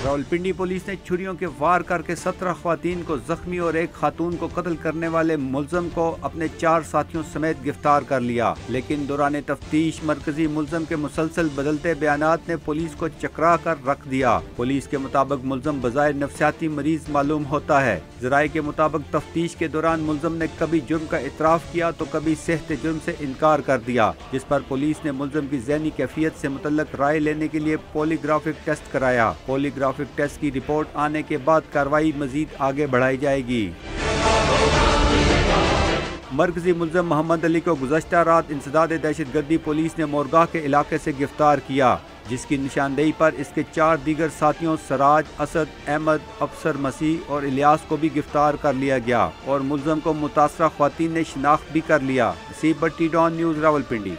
Rawalpindi police نے چھریوں کے وار کر کے 17 خواتین کو زخمی اور ایک خاتون کو قتل کرنے والے ملزم کو اپنے 4 ساتھیوں سمیت گرفتار کر لیا، لیکن دوران تفتیش مرکزی ملزم کے مسلسل بدلتے بیانات نے پولیس کو چکرا کر رکھ دیا۔ پولیس کے مطابق ملزم بظاہر نفسیاتی مریض معلوم ہوتا ہے۔ ذرائع کے مطابق تفتیش کے دوران ملزم نے کبھی جرم کا اعتراف کیا تو کبھی صحت جرم سے انکار کر دیا، جس پر پولیس نے ملزم کی ذہنی کیفیت سے متعلق رائے لینے کے لیے پولی گرافک ٹیسٹ کرایا۔ پولی گرافک ٹیسٹ کی رپورٹ آنے کے بعد کارروائی مزید آگے بڑھائی جائے گی۔ مرکزی ملزم محمد علی کو گزشتہ رات انسداد دہشت گردی پولیس نے مورگاہ کے علاقے سے گرفتار کیا، جس کی نشاندہی پر اس کے 4 دیگر ساتھیوں سراج، اسد، احمد، افسر مسیح اور الیاس کو بھی گرفتار کر لیا گیا اور ملزم کو متاثرہ خواتین نے شناخت بھی کر لیا۔ نصیب بٹی، ڈان نیوز، راولپنڈی۔